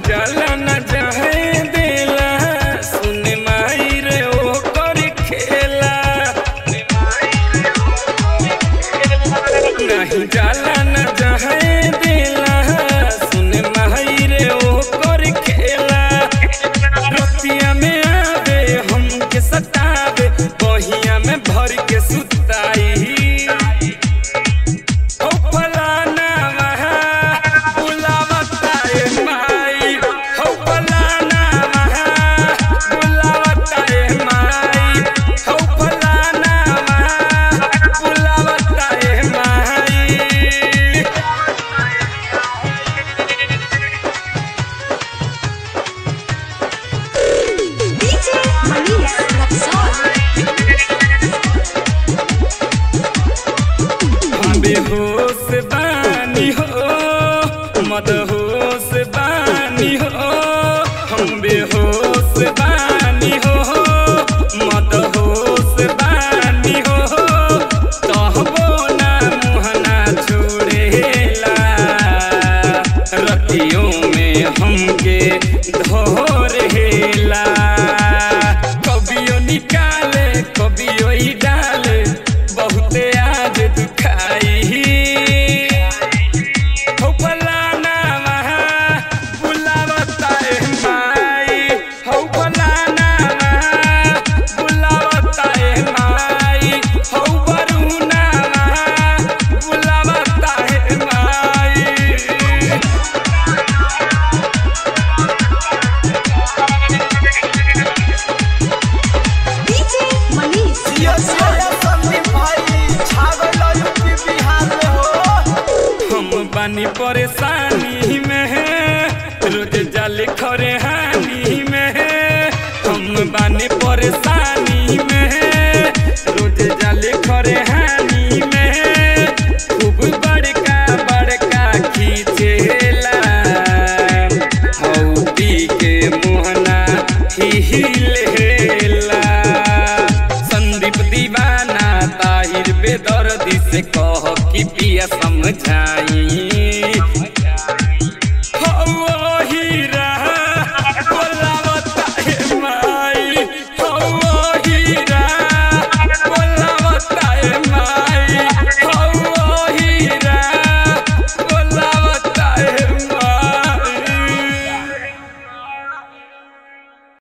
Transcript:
जाला न जाए देला सुन माई रे ओ कर खेला नहीं जाला न जाए देला सुन माई रे ओ कर खेला रतिया में आवे हमके सतावे बहिया में भर के सुताई बेहोश बानी हो मदहोश बानी हो हम बेहोश बानी हो मदहोश बानी हो कहबो ना मुहना छोड़ेला रतियों में हमके धोरेला कभियो निकाले कभियो ही डाले बहुते आज दुखाई बानी परेशानी में रोज जाले खरे हानि में हम बानी परेशानी में रोज जाले खरे हानि में खूब बड़का बड़का खींचेला हौदी के मुहना हिलेला संदीप दीवाना ताहिर बेदर्दी से कह कि पिया समझाई